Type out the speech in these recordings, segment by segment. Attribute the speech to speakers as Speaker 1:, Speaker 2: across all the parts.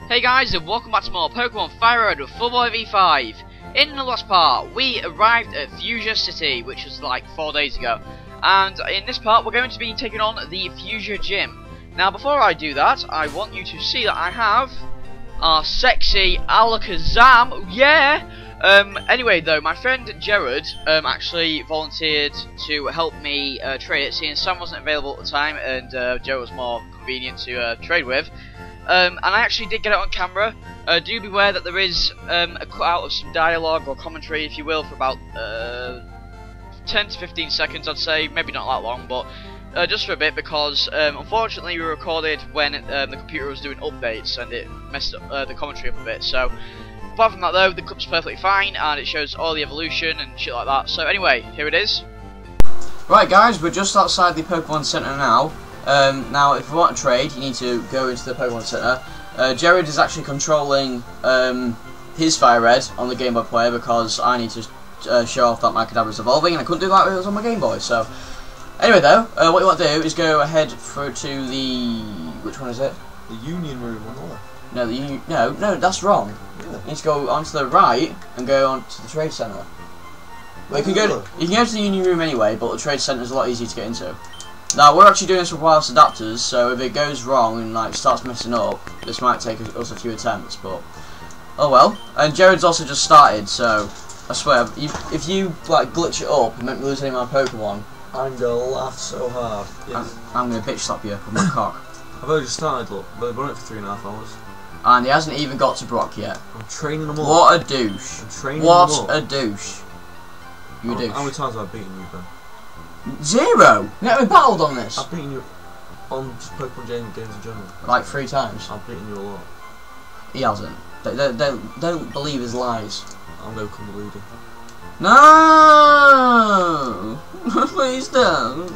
Speaker 1: Hey guys, and welcome back to more Pokémon FireRed with Football V5. In the last part, we arrived at Fuchsia City, which was like 4 days ago. And in this part, we're going to be taking on the Fuchsia Gym. Now, before I do that, I want you to see that I have our sexy Alakazam. Yeah! Anyway, though, my friend Jared actually volunteered to help me trade it, seeing Sam wasn't available at the time, and Jared was more convenient to trade with. And I actually did get it on camera. Do beware that there is a cutout of some dialogue or commentary, if you will, for about 10 to 15 seconds, I'd say. Maybe not that long, but just for a bit, because unfortunately we recorded when the computer was doing updates and it messed up the commentary up a bit. So apart from that, though, the cup's perfectly fine and it shows all the evolution and shit like that. So anyway, here it is.
Speaker 2: Right, guys, we're just outside the Pokemon Center now. Now, if you want to trade, you need to go into the Pokemon Center. Jared is actually controlling his FireRed on the Game Boy player because I need to show off that my Kadabra is evolving, and I couldn't do that if it was on my Game Boy. So, anyway, though, what you want to do is go ahead through to the... which one is it?
Speaker 3: The Union Room on the left.
Speaker 2: No, no, that's wrong. Yeah. You need to go onto the right and go on to the Trade Center. Well, you can go to the Union Room anyway, but the Trade Center is a lot easier to get into. Now, we're actually doing this with wireless adapters, so if it goes wrong and like starts messing up, this might take us a few attempts, but oh well. And Jared's also just started, so I swear, if you like glitch it up and make me lose any of my Pokemon,
Speaker 3: I'm gonna laugh so hard. Yes.
Speaker 2: I'm gonna bitch slap you with my cock.
Speaker 3: I've only just started, look, but I've run it for 3.5 hours.
Speaker 2: And he hasn't even got to Brock yet.
Speaker 3: I'm training them all.
Speaker 2: What a douche.
Speaker 3: I'm training them all.
Speaker 2: What a douche. You a douche.
Speaker 3: How many times have I beaten you, Ben?
Speaker 2: 0! We haven't battled on this!
Speaker 3: I've beaten you on just Pokemon games in general.
Speaker 2: Like 3 times.
Speaker 3: I've beaten you a lot.
Speaker 2: He hasn't. Don't believe his lies.
Speaker 3: I'm no come the leader.
Speaker 2: No! Please don't.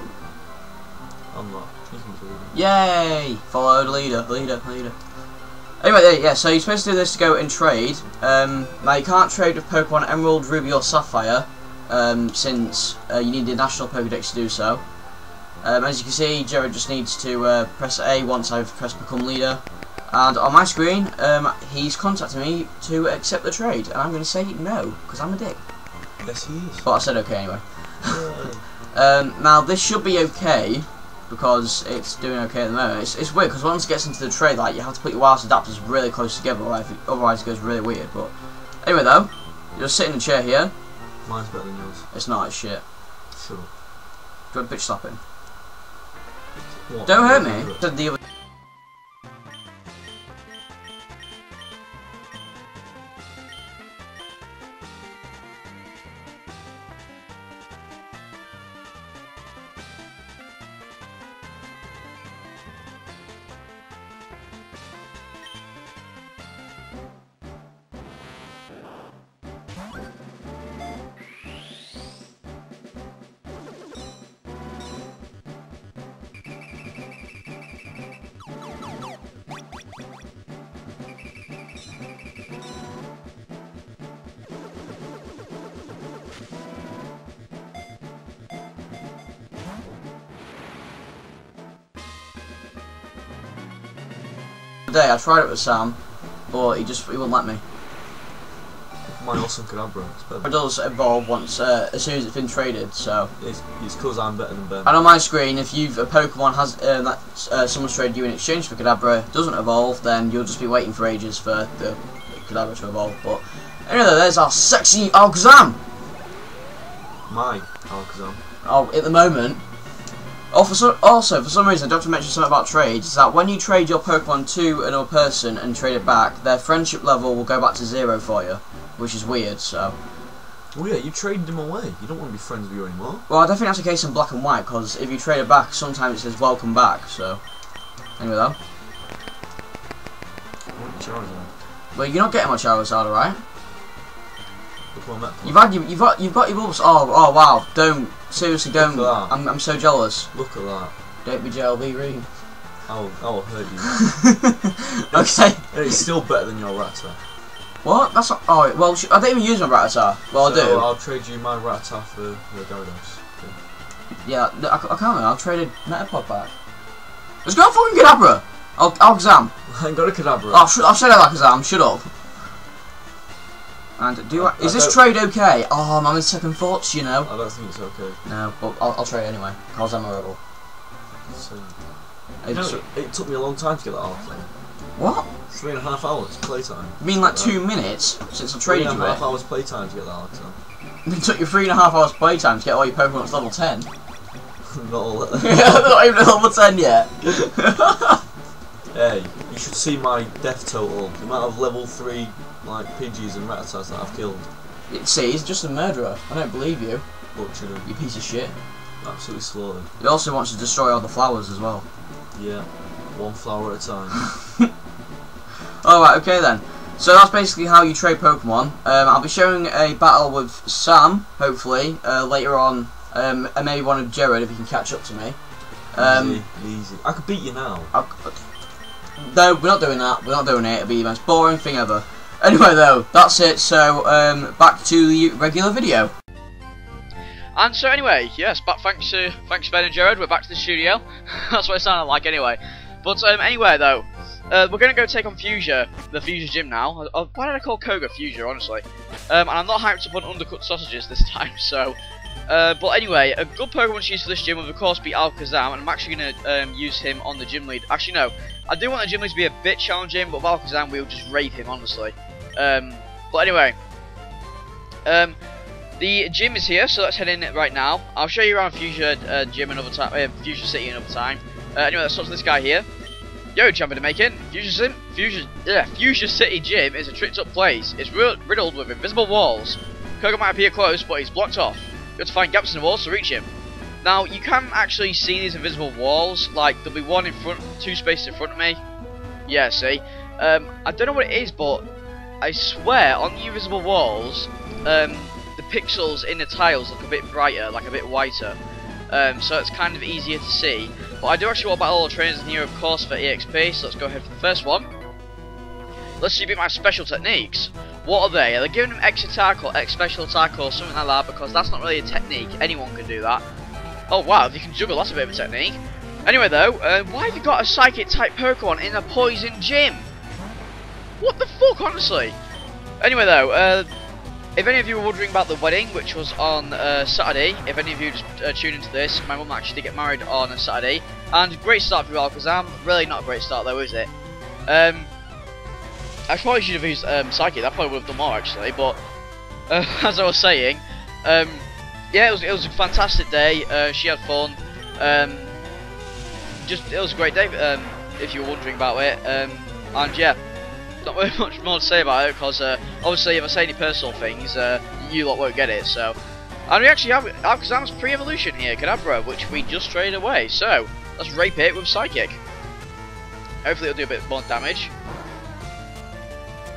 Speaker 3: I'm not. You can be the leader.
Speaker 2: Yay! Follow the leader. Anyway, yeah, so you're supposed to do this to go and trade. Now you can't trade with Pokemon Emerald, Ruby or Sapphire. Since you need the National Pokédex to do so. As you can see, Jared just needs to press A once I've pressed Become Leader. And on my screen, he's contacted me to accept the trade. And I'm going to say no, because I'm a dick.
Speaker 3: Yes, he is.
Speaker 2: But I said okay anyway. Now, this should be okay, because it's doing okay at the moment. It's weird, because once it gets into the trade, like, you have to put your wireless adapters really close together, otherwise it goes really weird. But anyway, though, you'll sit in the chair here.
Speaker 3: Mine's better than yours.
Speaker 2: It's not, it's shit.
Speaker 3: Shut up.
Speaker 2: Do you want to bitch slap him?
Speaker 3: What?
Speaker 2: Don't hurt me. The other day I tried it with Sam, but he wouldn't let me.
Speaker 3: My awesome Kadabra. It's better.
Speaker 2: It does evolve once, as soon as it's been traded, so.
Speaker 3: It's because I'm better than Ben.
Speaker 2: And on my screen, if a Pokemon has someone's traded you in exchange for Kadabra doesn't evolve, then you'll just be waiting for ages for the Kadabra to evolve. But anyway, there's our sexy Alakazam.
Speaker 3: My Alakazam.
Speaker 2: Oh, at the moment. Also, for some reason, I don't have to mention something about trades, is that when you trade your Pokemon to another person and trade it back, their friendship level will go back to 0 for you, which is weird, so.
Speaker 3: Oh yeah, you traded him away. You don't want to be friends with you anymore.
Speaker 2: Well, I don't think that's the case in Black and White, because if you trade it back, sometimes it says welcome back, so. Anyway, though.
Speaker 3: I want Charizard.
Speaker 2: Well, you're not getting my Charizard, alright?
Speaker 3: Look what I'm at.
Speaker 2: You've got your Bulbs. Oh wow! Don't, seriously, don't. I'm so jealous.
Speaker 3: Look at that.
Speaker 2: Don't be jealous, be rude.
Speaker 3: I will hurt you.
Speaker 2: Okay.
Speaker 3: It's still better than your Rattata.
Speaker 2: What? That's not. Oh well, I don't even use my Rattata. Well,
Speaker 3: so
Speaker 2: I do.
Speaker 3: I'll trade you my Rattata for the Gyarados.
Speaker 2: Yeah, I can't. I'll trade a Metapod back. Let's go fucking Kadabra! Alakazam.
Speaker 3: I ain't got a Kadabra.
Speaker 2: Oh, I've said Alakazam. Shut up. And is this trade okay? Oh, I'm having second thoughts, you know.
Speaker 3: I don't think it's okay.
Speaker 2: No, but I'll trade anyway, because I'm a rebel.
Speaker 3: So, it took me a long time to get that Alakazam.
Speaker 2: What?
Speaker 3: 3.5 hours playtime.
Speaker 2: You mean like 2 minutes since I traded you it?
Speaker 3: 3.5 hours playtime to get that Alakazam.
Speaker 2: It took you 3.5 hours playtime to get all your Pokemon to level 10.
Speaker 3: Not all that.
Speaker 2: Not even at level 10 yet.
Speaker 3: Hey, you should see my death total. The amount of level 3 like Pidgeys and Rattatas that I've killed.
Speaker 2: See, he's just a murderer. I don't believe you.
Speaker 3: Butchered him.
Speaker 2: You piece of shit.
Speaker 3: Absolutely slaughtered.
Speaker 2: He also wants to destroy all the flowers as well.
Speaker 3: Yeah, one flower at a time.
Speaker 2: Alright, okay then. So that's basically how you trade Pokemon. I'll be showing a battle with Sam, hopefully, later on. And maybe one of Jared if he can catch up to me.
Speaker 3: Easy. I could beat you now.
Speaker 2: No, we're not doing that. We're not doing it. It'll be the most boring thing ever. Anyway, though, that's it. So, back to the regular video.
Speaker 1: And so anyway, yes, but thanks Ben and Jared. We're back to the studio. That's what it sounded like anyway. But anyway, though, we're gonna go take on Fuchsia, the Fuchsia Gym now. Why did I call Koga Fuchsia, honestly? And I'm not hyped up on undercut sausages this time. So, but anyway, a good Pokemon to use for this gym would of course be Alakazam, and I'm actually gonna use him on the gym lead. Actually, no, I do want the gym lead to be a bit challenging, but with Alakazam we'll just rape him, honestly. But anyway, the gym is here, so let's head in right now. I'll show you around Fuchsia Gym another time, Fuchsia City another time. Anyway, let's talk to this guy here. Yo, champion to make it. Fuchsia City Gym is a tricked up place. It's riddled with invisible walls. Koga might appear close, but he's blocked off. You have to find gaps in the walls to reach him. Now, you can actually see these invisible walls. Like, there'll be one in front, 2 spaces in front of me. Yeah, see. I don't know what it is, but I swear on the invisible walls, the pixels in the tiles look a bit brighter, like a bit whiter. So it's kind of easier to see. But I do actually want to battle all the trainers in here, of course, for EXP. So let's go ahead for the first one. Let's see a bit my special techniques. What are they? Are they giving them X attack or X special attack or something like that? Because that's not really a technique. Anyone can do that. Oh wow, if you can juggle, that's a bit of a technique. Anyway though, why have you got a psychic type Pokemon in a poison gym? What the fuck, honestly? Anyway though, if any of you were wondering about the wedding, which was on Saturday, if any of you just tuned into this, my mum actually did get married on a Saturday. And great start for Alakazam. Really not a great start though, is it? I probably should have used Psychic, that probably would have done more actually, but as I was saying, yeah, it was a fantastic day. She had fun. It was a great day, if you were wondering about it. And yeah, not very much more to say about it, because obviously if I say any personal things, you lot won't get it, so. And we actually have Alakazam's pre-evolution here, Kadabra, which we just traded away, so let's rape it with Psychic. Hopefully it'll do a bit more damage.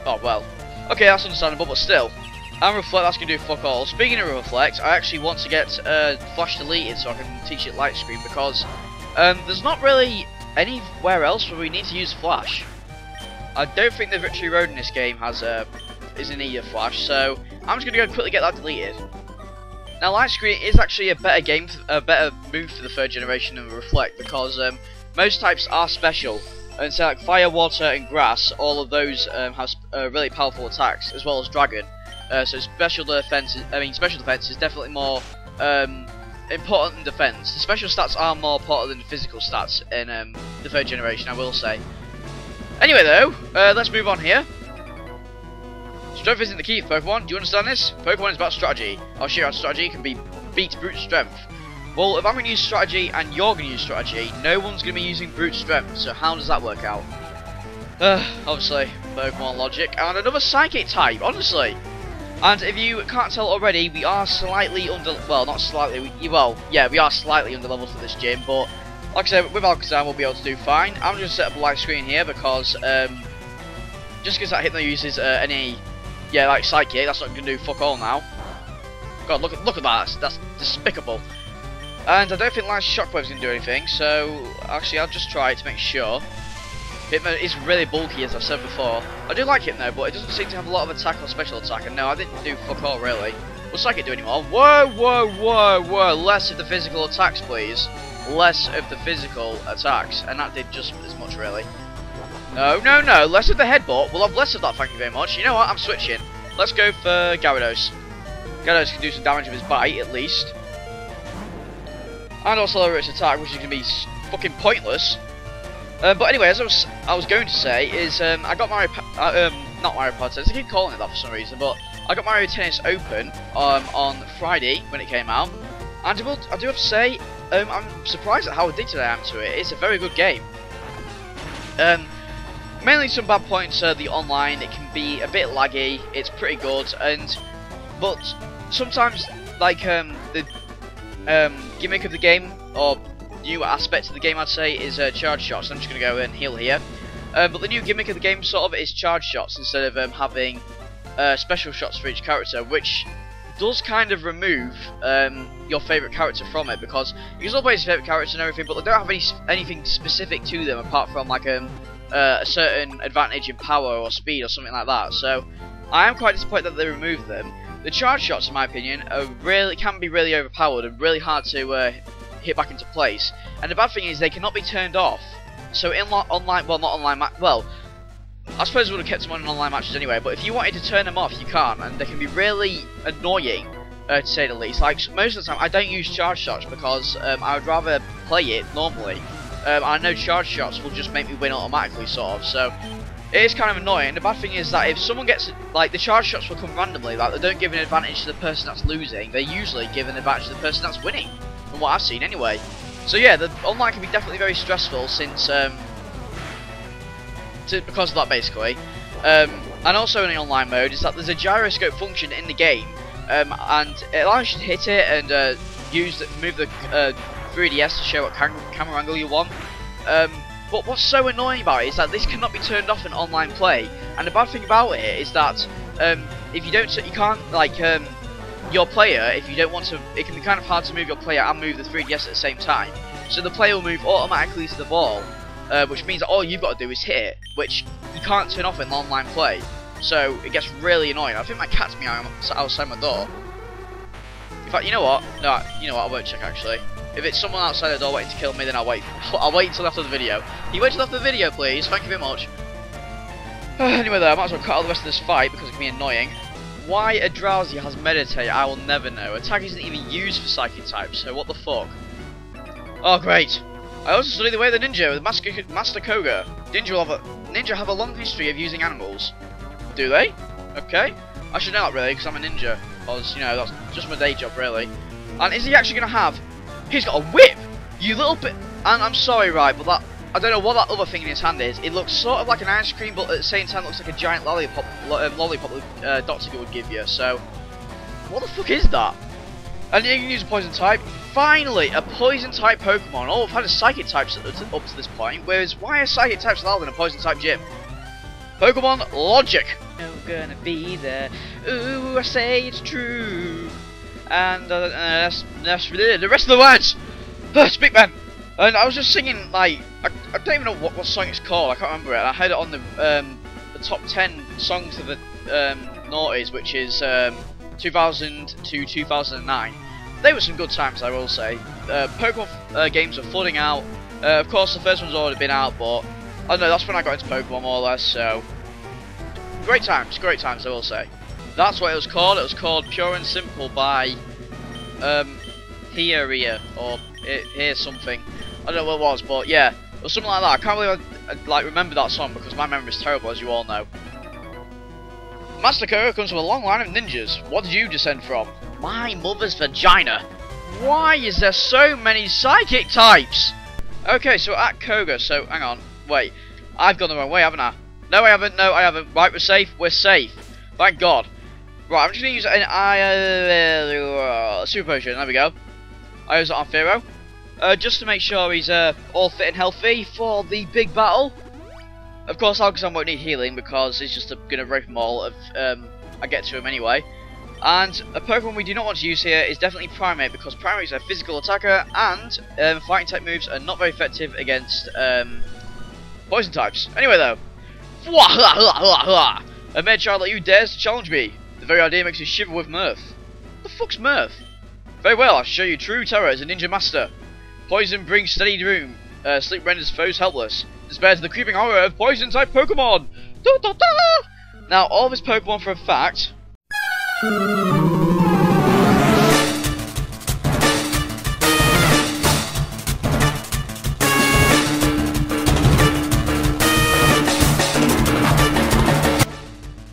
Speaker 1: Oh well. Okay, that's understandable, but still. And Reflect, that's going to do fuck all. Speaking of Reflect, I actually want to get Flash deleted so I can teach it Light Screen, because there's not really anywhere else where we need to use Flash. I don't think the Victory Road in this game has is in need of Flash, so I'm just going to go quickly get that deleted. Now, Light Screen is actually a better game, a better move for the 3rd generation than Reflect, because most types are special. And so like Fire, Water and Grass, all of those have really powerful attacks, as well as Dragon. So special defense is definitely more important than defense. The special stats are more important than the physical stats in the 3rd generation, I will say. Anyway though, let's move on here. Strength isn't the key for Pokemon. Do you understand this? Pokemon is about strategy. I'll show you how strategy can beat brute strength. Well, if I'm going to use strategy and you're going to use strategy, no one's going to be using brute strength, so how does that work out? Obviously, Pokemon logic. And another Psychic type, honestly. And if you can't tell already, we are slightly under... Well, not slightly, yeah, we are slightly under leveled for this gym, but like I said, with Alakazam we'll be able to do fine. I'm just set up a light screen here because, just because that Hypno uses any, yeah, like Psychic, that's not going to do fuck all now. God, look at that, that's despicable. And I don't think Light Shockwave's going to do anything, so actually I'll just try it to make sure. Hypno is really bulky, as I've said before. I do like Hypno, but it doesn't seem to have a lot of attack or special attack, and no, I didn't do fuck all really. What's Psychic do anymore? Whoa, whoa, whoa, whoa, less of the physical attacks please. Less of the physical attacks, and that did just as much really. No, no, no. Less of the headbutt. We'll have less of that, thank you very much. You know what? I'm switching. Let's go for Gyarados. Gyarados can do some damage with his bite, at least. And also lower its attack, which is going to be fucking pointless. But anyway, as I was going to say, is I got Mario... not Mario Party, I keep calling it that for some reason, but I got Mario Tennis Open on Friday, when it came out. And I do have to say, I'm surprised at how addicted I am to it. It's a very good game. Mainly some bad points, the online, it can be a bit laggy, it's pretty good, but sometimes, like, the gimmick of the game, or new aspect of the game I'd say, is charge shots. I'm just going to go and heal here. But the new gimmick of the game sort of is charge shots instead of having special shots for each character, which does kind of remove your favourite character from it, because you can still play your favourite character and everything, but they don't have anything specific to them apart from like a certain advantage in power or speed or something like that. So I am quite disappointed that they removed them. The charge shots, in my opinion, can be really overpowered and really hard to hit back into place. And the bad thing is they cannot be turned off. So in online, well, not online, well, I suppose it would have kept them on in online matches anyway. But if you wanted to turn them off, you can't, and they can be really annoying, to say the least. Like most of the time, I don't use charge shots because I would rather play it normally. I know charge shots will just make me win automatically, sort of. So it is kind of annoying. The bad thing is that if someone gets, like, the charge shots will come randomly, like, they don't give an advantage to the person that's losing, they usually give an advantage to the person that's winning, from what I've seen anyway. So yeah, the online can be definitely very stressful since, because of that basically. And also in the online mode is that there's a gyroscope function in the game, and it allows you to hit it and move the 3DS to show what camera angle you want. But what's so annoying about it is that this cannot be turned off in online play, and the bad thing about it is that if you don't, you can't, like, your player, if you don't want to, it can be kind of hard to move your player and move the 3DS at the same time. So the player will move automatically to the ball, which means that all you've got to do is hit it, which you can't turn off in online play. So it gets really annoying. I think my cat's meowing outside my door. In fact, you know what? No, you know what? I won't check actually. If it's someone outside the door waiting to kill me, then I'll wait. I'll wait until after the video. Can you wait until after the video, please? Thank you very much. Anyway, though, I might as well cut out the rest of this fight because it can be annoying. Why a Drowsy has Meditate, I will never know. Attack isn't even used for Psychic types, so what the fuck? Oh, great. I also study the way of the ninja with Master Koga. Ninja have a long history of using animals. Do they? Okay. I should know that, really, because I'm a ninja. Because, you know, that's just my day job, really. And is he actually going to have... He's got a whip! You little bit... And I'm sorry, right, but that... I don't know what that other thing in his hand is. It looks sort of like an ice cream, but at the same time looks like a giant lollipop Dr. would give you, so... What the fuck is that? And you can use a poison type. Finally, a poison type Pokemon. Oh, I've had a psychic type up to this point, whereas why are psychic types allowed in a poison type gym? Pokemon Logic. No gonna be there. Ooh, I say it's true. And that's the rest of the words. Speak, man. And I was just singing, like, I don't even know what song it's called. I can't remember it. I heard it on the top 10 songs of the noughties, which is 2000 to 2009. They were some good times, I will say. Pokemon games are flooding out. Of course, the first one's already been out, but I don't know. That's when I got into Pokemon more or less. So great times, I will say. That's what it was called. It was called Pure and Simple by Here or Here something. I don't know what it was, but yeah, it was something like that. I can't believe I like remember that song because my memory is terrible, as you all know. Master Koga comes from a long line of ninjas. What did you descend from? My mother's vagina. Why is there so many psychic types? Okay, so at Koga, so hang on, wait, I've gone the wrong way, haven't I? No, I haven't. No, I haven't. Right, we're safe. We're safe. Thank God. Right, I'm just gonna use an Super Potion. There we go. I use it on Firo. Just to make sure he's all fit and healthy for the big battle. Of course, Alakazam won't need healing because it's just gonna rape them all if I get to him anyway. And a Pokemon we do not want to use here is definitely Primeape because Primeape is a physical attacker and fighting type moves are not very effective against poison types. Anyway, though, a mad child like you dares to challenge me. The very idea makes me shiver with mirth. What the fuck's mirth? Very well, I'll show you true terror as a ninja master. Poison brings steady doom. Sleep renders foes helpless. Despair to the creeping horror of poison-type Pokemon. Da, da, da. Now, all of his Pokemon, for a fact.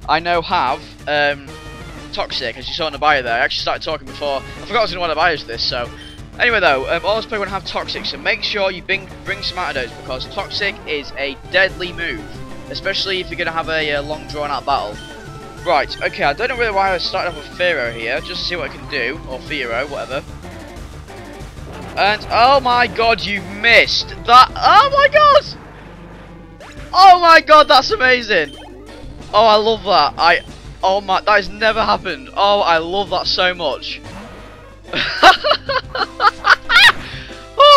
Speaker 1: I now have Toxic, as you saw in the bio there. I actually started talking before. I forgot I was in one of the bios this, so. Anyway though, all those Pokemon have Toxic, so make sure you bring some antidotes, because Toxic is a deadly move. Especially if you're going to have a long drawn out battle. Right, okay, I don't know really why I started off with Fearow here, just to see what I can do. Or Fearow, whatever. And, oh my god, you missed! That, oh my god! Oh my god, that's amazing! Oh, I love that. Oh my, that has never happened. Oh, I love that so much.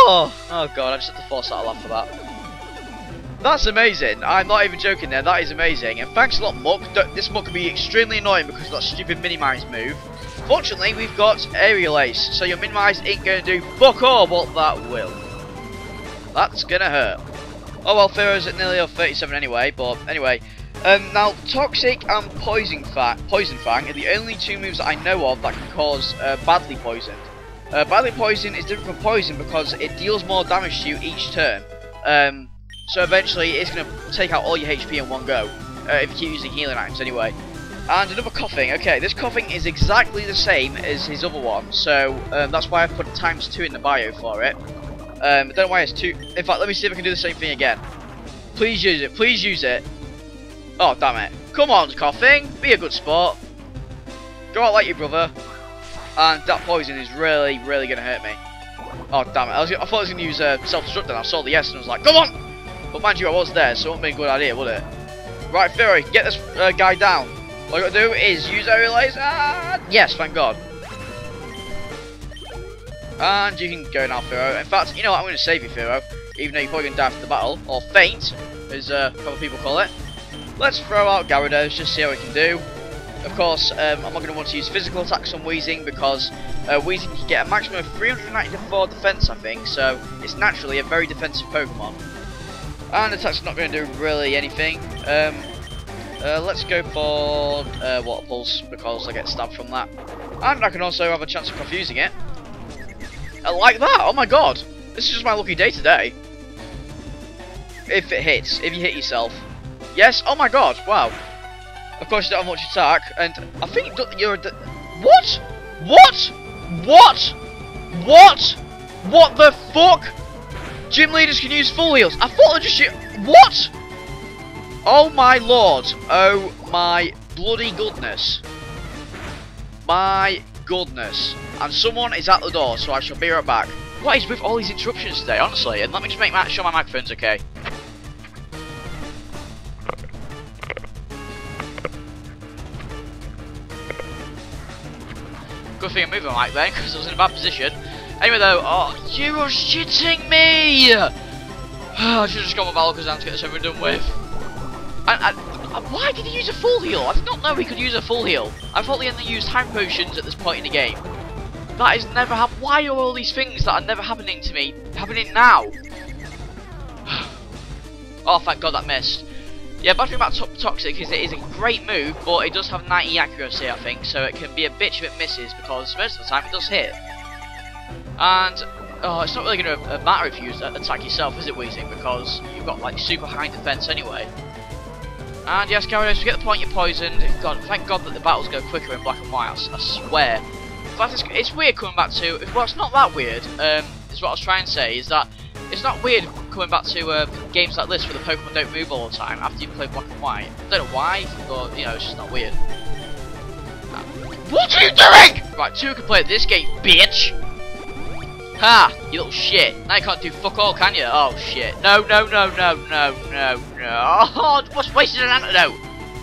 Speaker 1: Oh god, I just have to force out a laugh for that. That's amazing. I'm not even joking there. That is amazing. And thanks a lot, Muck. This Muck can be extremely annoying because of that stupid Minimize move. Fortunately, we've got Aerial Ace, so your Minimize ain't going to do fuck all, but that will. That's going to hurt. Oh well, Fearow's at nearly 37 anyway, but anyway. Now, Toxic and Poison Fang are the only two moves that I know of that can cause Badly Poisoned. Badly Poison is different from Poison because it deals more damage to you each turn. So eventually it's going to take out all your HP in one go, if you keep using healing items anyway. And another Coughing. Okay, this Coughing is exactly the same as his other one, so that's why I've put ×2 in the bio for it. I don't know why it's 2. In fact, let me see if I can do the same thing again. Please use it, please use it. Oh, damn it. Come on, Coughing. Be a good sport. Go out like your brother. And that poison is really, really going to hurt me. Oh, damn it. I thought I was going to use self-destruct then. I saw the yes and I was like, come on! But mind you, I was there, so it wouldn't be a good idea, would it? Right, Fury, get this guy down. All you got to do is use Aerial Ace. Yes, thank God. And you can go now, Fury. In fact, you know what? I'm going to save you, Fury. Even though you're probably going to die after the battle. Or faint, as a couple of people call it. Let's throw out Gyarados, just see how we can do. Of course, I'm not going to want to use physical attacks on Weezing because Weezing can get a maximum of 394 defense, I think, so it's naturally a very defensive Pokemon. And attack's not going to do really anything. Let's go for Water Pulse because I get stabbed from that. And I can also have a chance of confusing it. Like that, oh my god! This is just my lucky day today. If it hits, if you hit yourself. Yes, oh my god, wow. Of course you don't have much attack, and I think you're a... What? What? What? What? What the fuck? Gym leaders can use full heals. I thought they just... What? Oh my lord. Oh my bloody goodness. My goodness. And someone is at the door, so I shall be right back. What is with all these interruptions today, honestly? And let me just sure my microphone's okay. Good thing I'm moving like then, because I was in a bad position. Anyway though, oh, you are shitting me! I should have just gone with Valakazam to get this over and done with. And why did he use a full heal? I did not know he could use a full heal. I thought they only used time potions at this point in the game. That has never happened. Why are all these things that are never happening to me happening now? Oh, thank God that missed. Yeah, bad thing about Toxic is it is a great move, but it does have 90 accuracy, I think, so it can be a bitch if it misses, because most of the time it does hit. And, oh, it's not really going to matter if you attack yourself, is it, Weezing, because you've got, like, super high defense anyway. And yes, Gyarados, you get the point, you're poisoned. God, thank God that the battles go quicker in black and white, I swear. In fact, it's weird coming back to, well, it's not that weird, is what I was trying to say, is that it's not weird coming back to games like this where the Pokemon don't move all the time after you play black and white. I don't know why, but, you know, it's just not weird. What are you doing?! Right, 2 can play this game, bitch! Ha! You little shit. Now you can't do fuck all, can you? Oh, shit. No, no, no, no, no, no, no. Oh, what's wasted an antidote?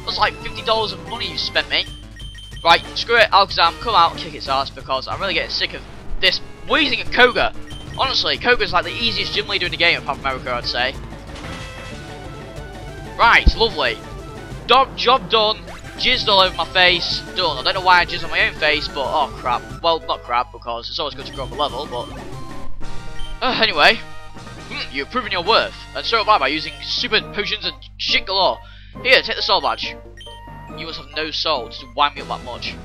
Speaker 1: That's like $50 of money you spent me. Right, screw it, Alakazam, come out and kick its ass because I'm really getting sick of this Weezing at Koga. Honestly, Koga's like the easiest gym leader in the game apart from America, I'd say. Right, lovely. Job done. Jizzed all over my face. Done. I don't know why I jizzed on my own face, but oh crap. Well, not crap, because it's always good to grow up a level, but... anyway. You've proven your worth, and so have I by using super potions and shit galore. Here, take the soul badge. You must have no soul to wind me up that much.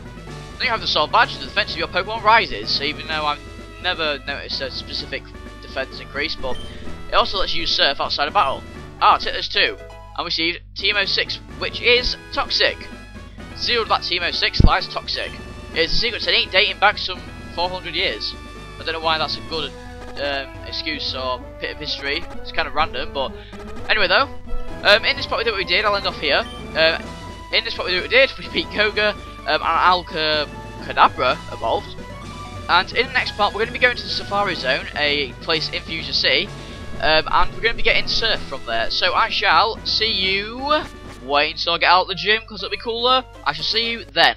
Speaker 1: Then you have the soul badge, the defense of your Pokemon rises, even though I've never noticed a specific defense increase, but it also lets you use Surf outside of battle. Ah, take this too. And we received TMO6, which is Toxic. Sealed that TMO6 lies Toxic. It's a secret technique dating back some 400 years. I don't know why that's a good excuse or bit of history. It's kind of random, but anyway though, in this part we did what we did. I'll end off here. In this part we did what we did. We beat Koga, and Kadabra evolved. And in the next part we're going to be going to the Safari Zone, a place in Fuchsia City, and we're going to be getting Surf from there. So I shall see you. Wait until I get out of the gym because it'll be cooler. I shall see you then.